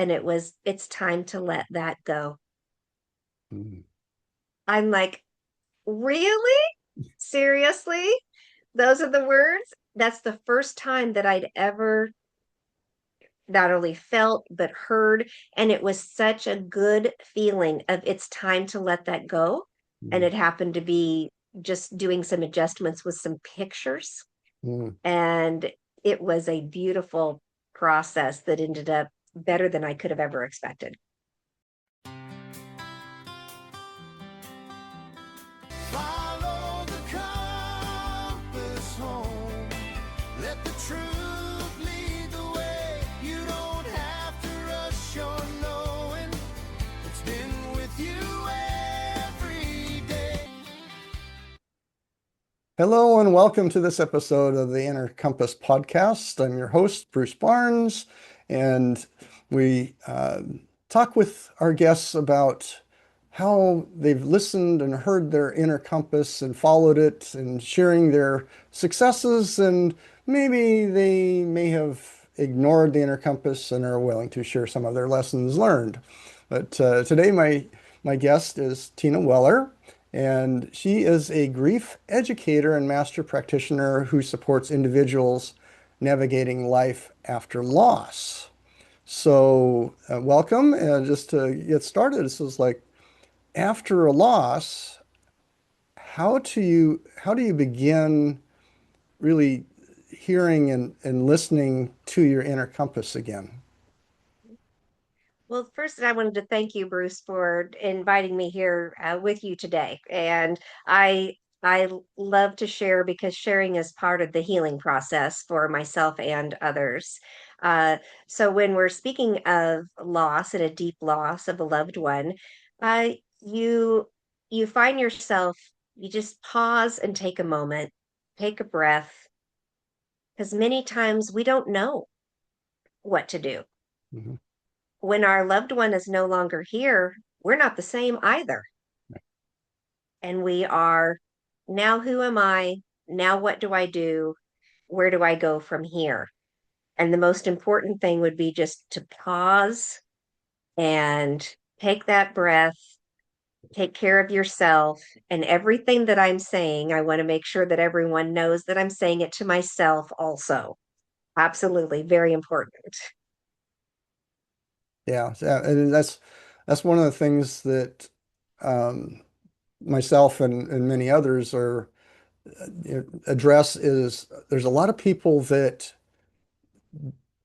and it's time to let that go. Mm. I'm like, really? Seriously? Those are the words? That's the first time that I'd ever not only felt but heard. And it was such a good feeling of it's time to let that go. And Mm. it happened to be just doing some adjustments with some pictures. Mm. And it was a beautiful process that ended up better than I could have ever expected. Follow the compass home. Let the truth lead the way. You don't have to rush your knowing. It's been with you every day. Hello and welcome to this episode of the Inner Compass podcast. I'm your host, Bruce Barnes, and we talk with our guests about how they've listened and heard their inner compass and followed it and sharing their successes, and maybe they may have ignored the inner compass and are willing to share some of their lessons learned. But today, my guest is Tina Weller, and she is a grief educator and master practitioner who supports individuals navigating life after loss. So, welcome. And just to get started, this is like after a loss, how do you begin really hearing and listening to your inner compass again? Well, first, I wanted to thank you, Bruce, for inviting me here with you today. And I love to share because sharing is part of the healing process for myself and others. Uh, so when we're speaking of loss and a deep loss of a loved one, uh, you you find yourself, you just pause and take a moment, take a breath, because many times we don't know what to do Mhm. when our loved one is no longer here, we're not the same either. And we are now, who am I? Now, what do I do? Where do I go from here? And the most important thing would be just to pause and take that breath, take care of yourself. And everything that I'm saying, I want to make sure that everyone knows that I'm saying it to myself also. Absolutely, very important. Yeah, and that's one of the things that um, myself and many others are address is there's a lot of people that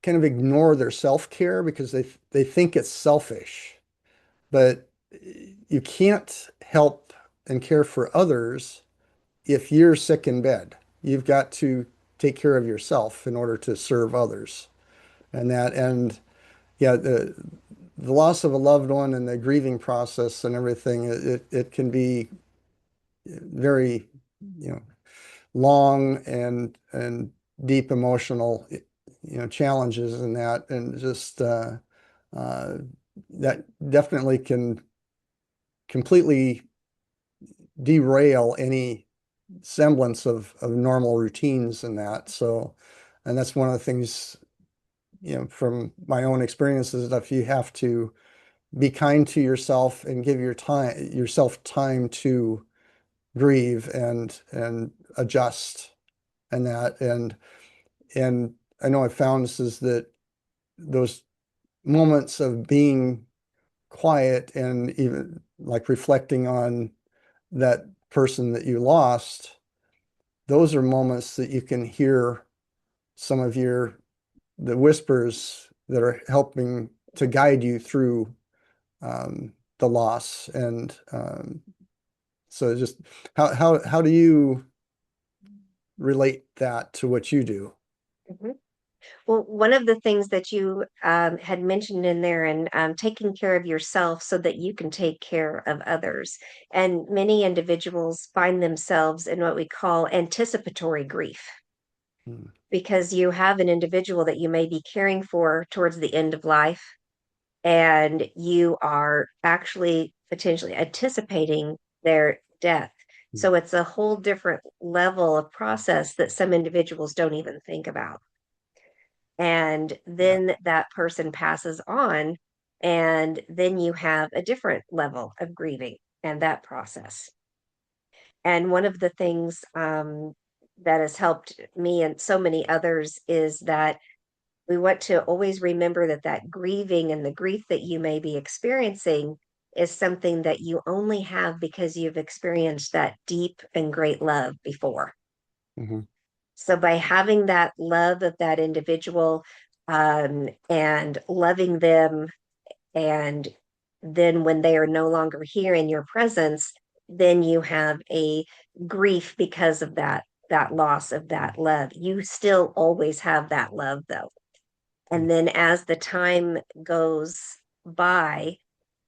kind of ignore their self-care because they think it's selfish, but you can't help and care for others if you're sick in bed. You've got to take care of yourself in order to serve others. And yeah, the loss of a loved one and the grieving process and everything, it can be very, you know, long and deep emotional, challenges in that, and just uh, that definitely can completely derail any semblance of normal routines in that. So, and that's one of the things, from my own experiences, that you have to be kind to yourself and give yourself time to grieve and adjust and that. And I know I found this is that those moments of being quiet and even like reflecting on that person that you lost, those are moments that you can hear some of the whispers that are helping to guide you through the loss. And so just how do you relate that to what you do? Mhm. Well, one of the things that you had mentioned in there, and taking care of yourself so that you can take care of others. And many individuals find themselves in what we call anticipatory grief Mm. because you have an individual that you may be caring for towards the end of life, and you are actually potentially anticipating their death. So it's a whole different level of process that some individuals don't even think about. And Yeah. then that person passes on, And then you have a different level of grieving and that process. And one of the things that has helped me and so many others is that we want to always remember that that grieving and the grief that you may be experiencing is something that you only have because you've experienced that deep and great love before. Mhm. So by having that love of that individual and loving them, and then when they are no longer here in your presence, then you have a grief because of that loss of that love. You still always have that love though. And then as the time goes by,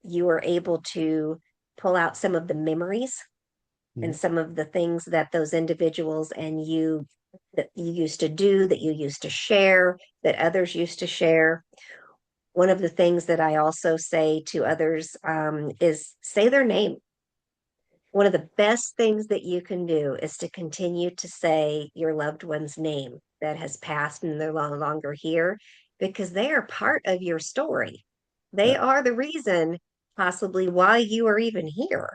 you are able to pull out some of the memories and Mhm. some of the things that those individuals and you that you used to do, that you used to share, that others used to share. One of the things that I also say to others is say their name. One of the best things that you can do is to continue to say your loved one's name that has passed and they're no longer here because they are part of your story. They Yeah. are the reason possibly why you are even here.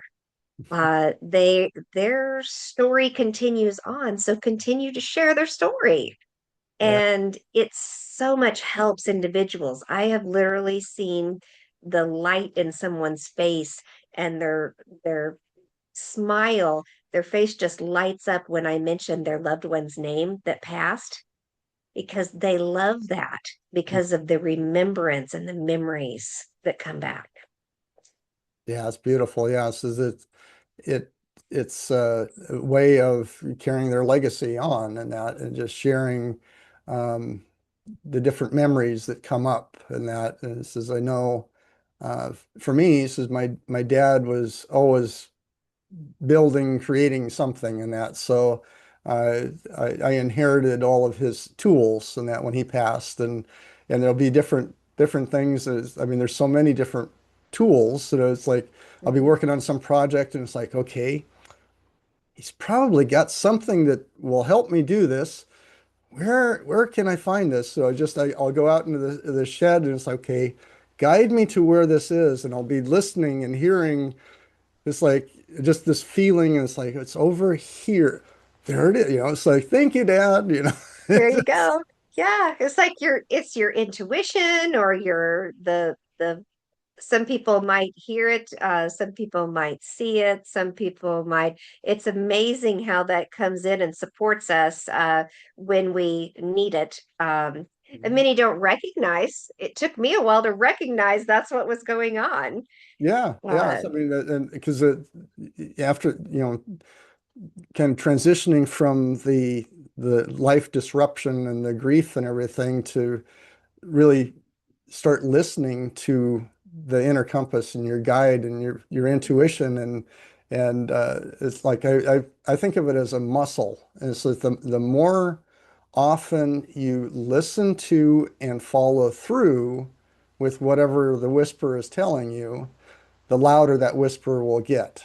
Their story continues on, so continue to share their story. Yeah. And it so much helps individuals. I have literally seen the light in someone's face and their smile, their face just lights up when I mention their loved one's name that passed because they love that because of the remembrance and the memories that come back. Yeah, it's beautiful. Yeah, so it it's a way of carrying their legacy on and that and just sharing um, the different memories that come up and that. And it says, I know for me, he says my dad was always building, creating something and that. So I inherited all of his tools and that when he passed, and there'll be different things. I mean, there's so many different tools. So it's like I'll be Mhm. working on some project, and it's like, okay, he's probably got something that will help me do this. Where can I find this? So I'll go out into the shed, and it's like, okay, guide me to where this is, and I'll be listening and hearing it's like just this feeling, and it's like it's over here. There it is. It's like, thank you, Dad. There you go. Yeah, it's like it's your intuition or your the some people might hear it, some people might see it, some people might. It's amazing how that comes in and supports us when we need it. And many don't recognize. It took me a while to recognize that's what was going on. Yeah, yeah. Uh, So, I mean, and because after kind of transitioning from the life disruption and the grief and everything to really start listening to the inner compass and your guide and your intuition and it's like I think of it as a muscle. And so the more often you listen to and follow through with whatever the whisper is telling you, the louder that whisper will get.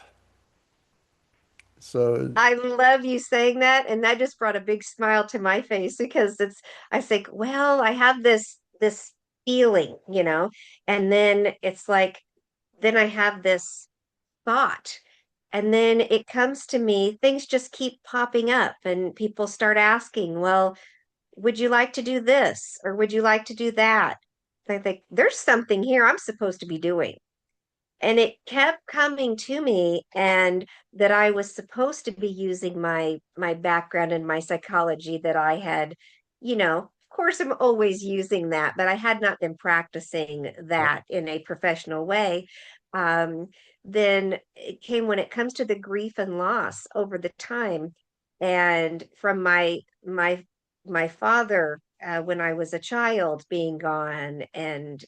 So I love you saying that, and that just brought a big smile to my face because I think, well, I have this feeling, and then it's like, then I have this thought. And then it comes to me, things just keep popping up, and people start asking, well, would you like to do this? Or would you like to do that? I think there's something here I'm supposed to be doing. And it kept coming to me, and that I was supposed to be using my background in my psychology that I had, of course I'm always using that, but I had not been practicing yeah, that in a professional way. Um, then it came when it comes to the grief and loss over the time, and from my father when I was a child being gone, and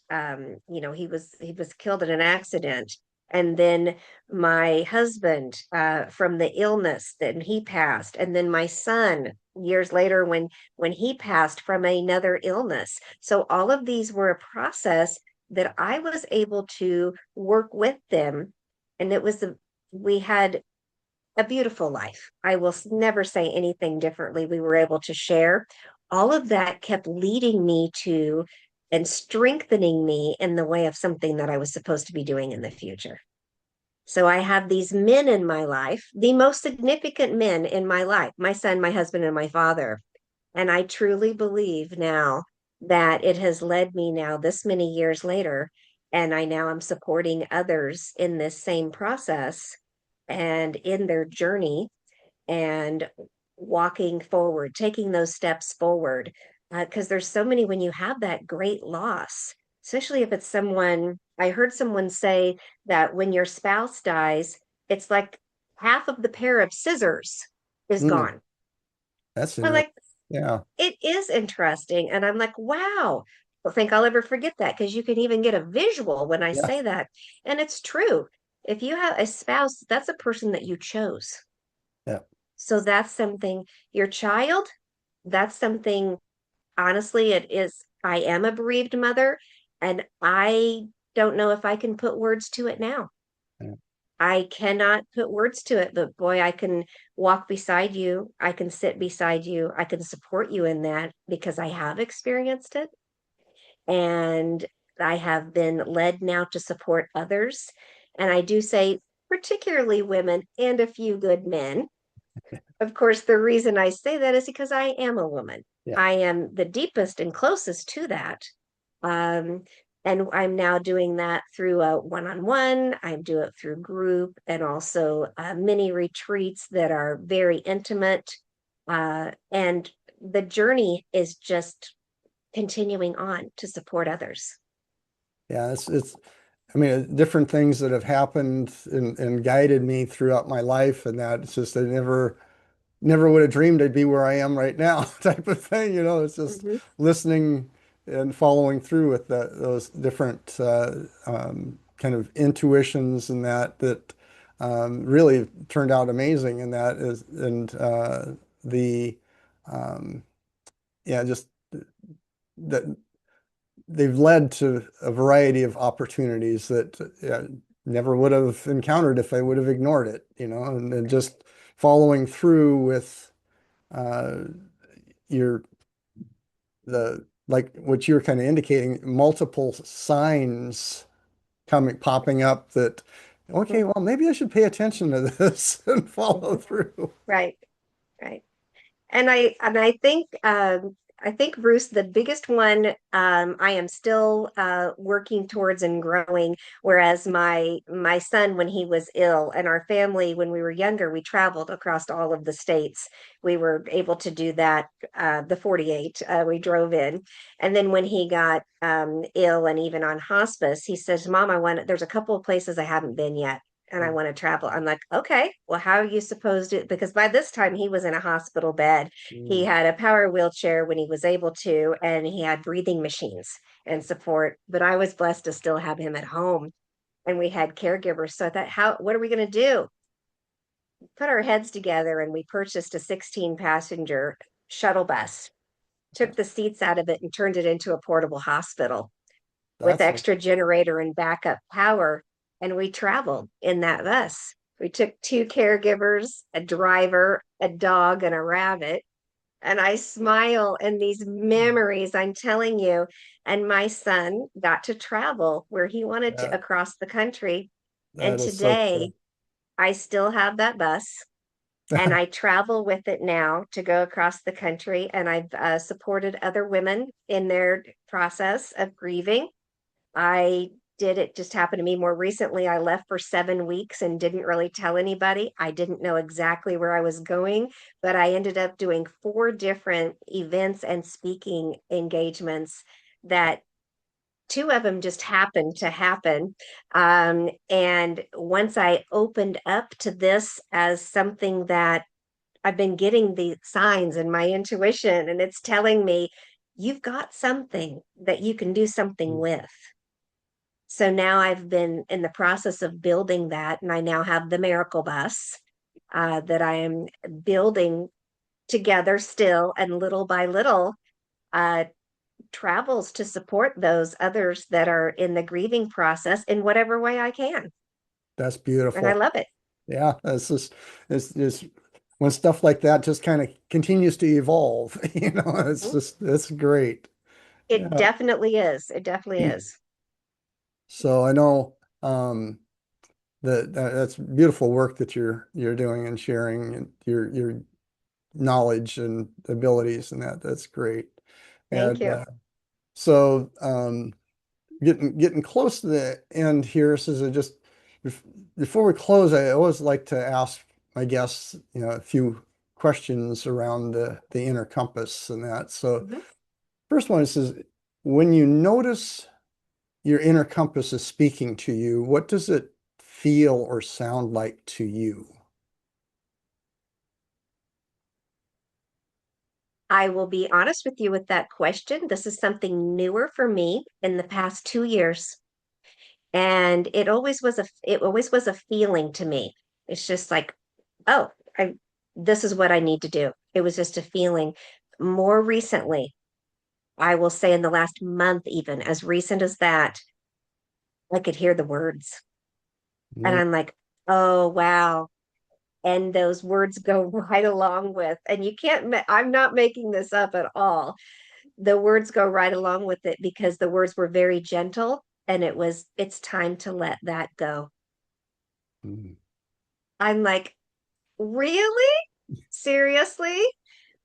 he was killed in an accident, and then my husband from the illness that he passed, and then my son years later when he passed from another illness. So all of these were a process that I was able to work with them, and we had a beautiful life. I will never say anything differently. We were able to share. All of that kept leading me to and strengthening me in the way of something that I was supposed to be doing in the future. So I have these men in my life, the most significant men in my life, my son, my husband, and my father. And I truly believe now that it has led me now this many years later, and I now am supporting others in this same process and in their journey and walking forward, taking those steps forward. Because there's so many when you have that great loss, especially if it's someone, I heard someone say that when your spouse dies, it's like half of the pair of scissors is Mm, gone. that's I'm interesting. like, Yeah. it is interesting. And I'm like, wow. I don't think I'll ever forget that because you can even get a visual when I Yeah. say that. And it's true. If you have a spouse, that's a person that you chose. Yeah. So that's something, your child, that's something, honestly, it is. I am a bereaved mother, and I don't know if I can put words to it now. Yeah. I cannot put words to it, but boy, I can walk beside you. I can sit beside you. I can support you in that because I have experienced it. And I have been led now to support others. And I do say, particularly women and a few good men. Of course, the reason I say that is because I am a woman. Yeah. I am the deepest and closest to that. Um, and I'm now doing that through a one-on-one. I do it through group and also mini retreats that are very intimate. And the journey is just continuing on to support others. Yeah. I mean, different things that have happened and guided me throughout my life, and that it's just I never would have dreamed I'd be where I am right now, type of thing. It's just Mhm. listening and following through with those different kind of intuitions and that really turned out amazing. And that is, and the um, yeah, just that they've led to a variety of opportunities that never would have encountered if I would have ignored it, and just following through with uh, your the like what you're kind of indicating, multiple signs popping up that, okay, well, maybe I should pay attention to this and follow Mhm. through. Right, right. And I think Bruce, the biggest one I am still working towards and growing. Whereas my son, when he was ill, and our family, when we were younger, we traveled across all of the states. We were able to do that. The 48, we drove in, and then when he got ill and even on hospice, he says, "Mom, I want. There's a couple of places I haven't been yet." And I want to travel. I'm like, okay, well, how are you supposed to? Because by this time he was in a hospital bed. He Mm, had a power wheelchair when he was able to, and he had breathing machines and support. But I was blessed to still have him at home, and we had caregivers. So I thought, what are we going to do? Put our heads together, and we purchased a 16 passenger shuttle bus, took the seats out of it, and turned it into a portable hospital with that's extra generator and backup power. And we traveled in that bus. We took two caregivers, a driver, a dog, and a rabbit. And I smile and these memories, I'm telling you. And my son got to travel where he wanted to that, across the country. And that is so today cool. I still have that bus and I travel with it now to go across the country. And I've supported other women in their process of grieving. I did it just happened to me more recently. I left for 7 weeks and didn't really tell anybody. I didn't know exactly where I was going, but I ended up doing four different events and speaking engagements that two of them just happened to happen. And once I opened up to this as something that I've been getting the signs and my intuition, and it's telling me, you've got something that you can do something Mm, with. So now I've been in the process of building that, and I now have the Miracle Bus that I am building together still, and little by little uh, travels to support those others that are in the grieving process in whatever way I can. that's And I beautiful. love it. Yeah, it's when stuff like that just kind of continues to evolve, it's Mhm. just, it's great. It Yeah. definitely is. It definitely is. So I know that's beautiful work that you're doing and sharing and your knowledge and abilities and that's great. Thank And you. so getting close to the end here, so just bef- before we close, I always like to ask my guests, a few questions around the inner compass and that. So Mhm. first one is, when you notice your inner compass is speaking to you, what does it feel or sound like to you? I will be honest with you with that question. This is something newer for me in the past 2 years. And it always was a feeling to me. It's just like, oh, I this is what I need to do. It was just a feeling. More recently, I will say in the last month, even as recent as that, I could hear the words. And Mm, I'm like, oh wow. And those words go right along with, and I'm not making this up at all. The words go right along with it because the words were very gentle and it's time to let that go. mm. I'm like, really? Seriously?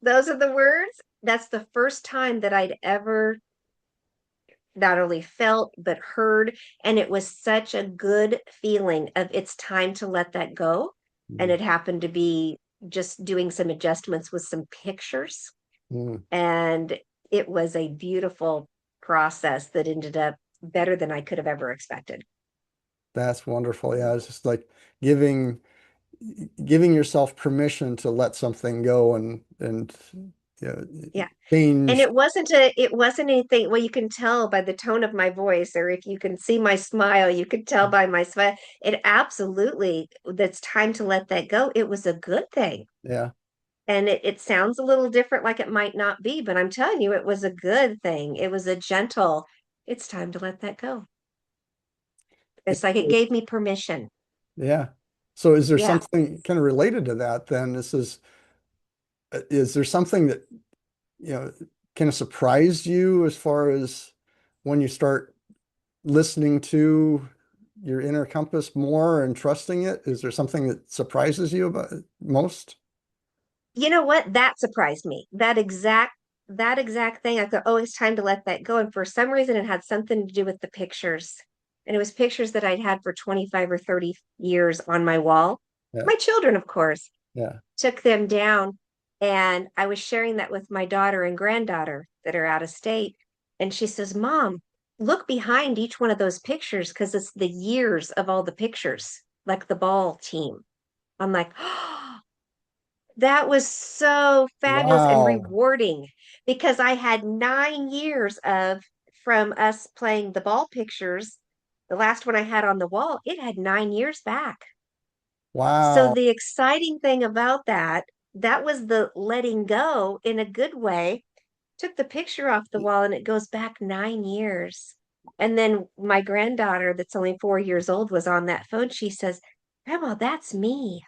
Those are the words? That's the first time that I'd ever not only felt but heard. And it was such a good feeling of it's time to let that go. And Mm, it happened to be just doing some adjustments with some pictures. mm. And it was a beautiful process that ended up better than I could have ever expected. That's wonderful. Yeah, it's just like giving giving yourself permission to let something go and you know, Yeah. And change. it wasn't anything, well, you can tell by the tone of my voice, or if you can see my smile, you could tell by my smile. It absolutely, that's time to let that go. It was a good thing. Yeah. And it sounds a little different, like it might not be, but I'm telling you, it was a good thing. It was a gentle, it's time to let that go. It's like it gave me permission. Yeah. So is there Yeah. something kind of related to that then? Is there something that, kind of surprised you as far as when you start listening to your inner compass more and trusting it? Is there something that surprises you about it most? You know what? That surprised me. That exact thing. I thought, oh, it's time to let that go. And for some reason, it had something to do with the pictures. And it was pictures that I'd had for 25 or 30 years on my wall. Yeah. My children, of course, Yeah. took them down. And I was sharing that with my daughter and granddaughter that are out of state. And she says, Mom, look behind each one of those pictures because it's the years of all the pictures, like the ball team. I'm like, oh, that was so fabulous and Wow. rewarding because I had 9 years of from us playing the ball pictures. The last one I had on the wall, it had 9 years back. So Wow. the exciting thing about that, that was the letting go in a good way. Took the picture off the wall and it goes back 9 years. And then my granddaughter, that's only 4 years old, was on that phone. She says, Grandma, that's me,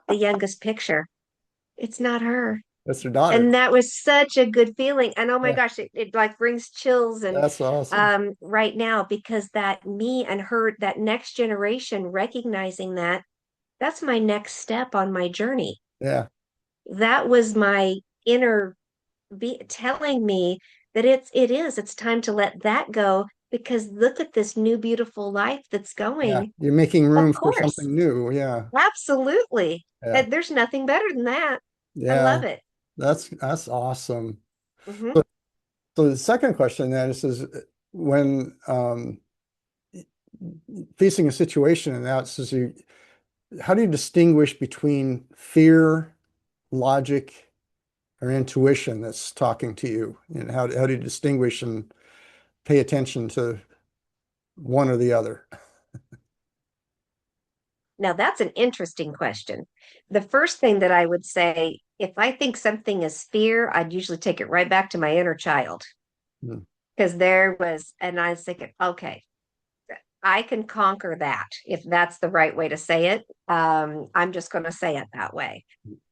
the youngest picture. It's not her. That's your daughter. And that was such a good feeling. And oh my Yeah. gosh, it like brings chills and That's awesome. right now because that me and her, that next generation recognizing that that's my next step on my journey. Yeah. That was my inner be telling me that it's time to let that go because look at this new beautiful life that's Yeah. going. You're making Of room for course, something new. Yeah. absolutely. Yeah. And there's nothing better than that. I Yeah. love it. That's awesome. Hmm. So, so the second question then is when facing a situation and that says how do you distinguish between fear, logic, or intuition that's talking to you? And how do you distinguish and pay attention to one or the other? Now, that's an interesting question. The first thing that I would say, if I think something is fear, I'd usually take it right back to my inner child Hmm. because there was, and I was thinking, okay, I can conquer that if that's the right way to say it. I'm just going to say it that way.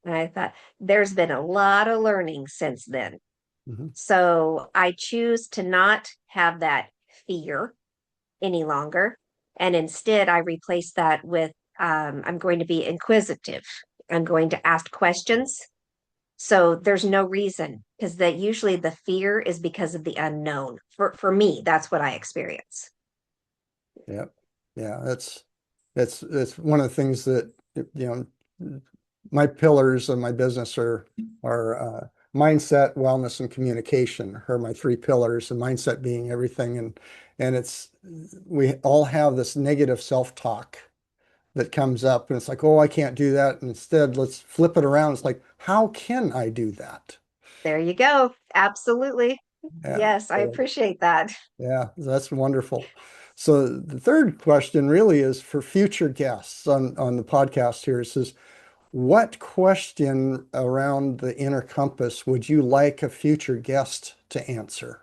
And I thought there's been a lot of learning since then. Mhm. So I choose to not have that fear any longer. And instead, I replace that with I'm going to be inquisitive. I'm going to ask questions. So there's no reason because that usually the fear is because of the unknown. For me, that's what I experience. Yeah. Yeah. That's one of the things that, you know, my pillars of my business are mindset, wellness, and communication are my three pillars, and mindset being everything. And it's we all have this negative self-talk that comes up, and it's like, oh, I can't do that. And instead, let's flip it around. It's like, how can I do that? There you go. Absolutely. Yeah. Yes, I appreciate that. Yeah, that's wonderful. So the third question really is for future guests on the podcast here. It says, what question around the inner compass would you like a future guest to answer?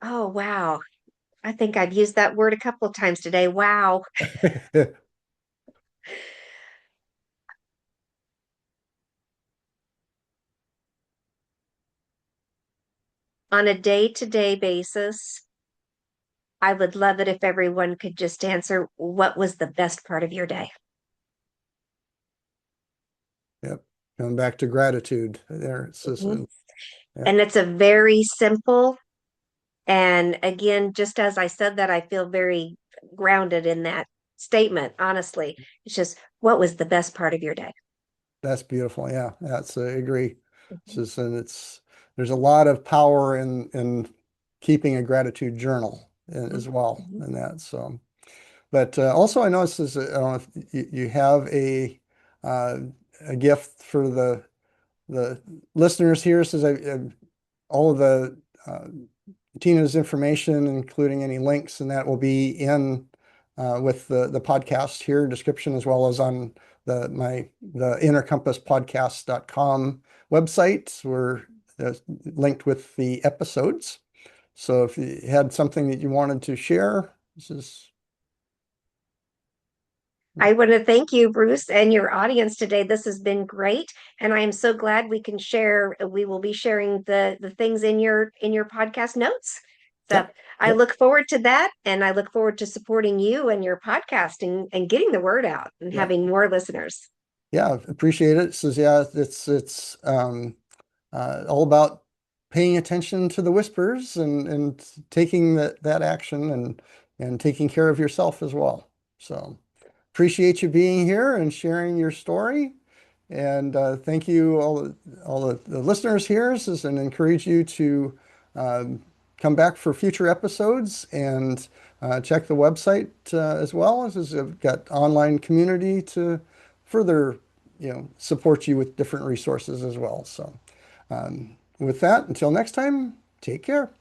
Oh, wow. I think I've used that word a couple of times today. Wow. On a day-to-day basis, I would love it if everyone could just answer what was the best part of your day. Yep. Coming back to gratitude there. It says, Mhm. yeah, And it's a very simple, and again, just as I said that, I feel very grounded in that statement, honestly. It's just what was the best part of your day? that's beautiful. Yeah, I agree. It's Mhm. just, and there's a lot of power in keeping a gratitude journal as well Mhm. in that. So. But also, I noticed this. I don't know if you have uh, a gift for the listeners here. It says all of the Tina's information, including any links, and that will be in with the podcast here description, as well as on the innercompasspodcast.com website. We're linked with the episodes. So if you had something that you wanted to share, this is. I want to thank you, Bruce, and your audience today. This has been great, and I am so glad we can share. We will be sharing the things in your podcast notes. So Yep. I Yep. look forward to that, and I look forward to supporting you and your podcasting and getting the word out and Yeah. having more listeners. Yeah. Appreciate it. Says, yeah, it's all about paying attention to the whispers and taking that action and taking care of yourself as well. So appreciate you being here and sharing your story. And thank you all the listeners here says, and encourage you to um, come back for future episodes and check the website as well as I've got online community to further support you with different resources as well. So with that, until next time, take care.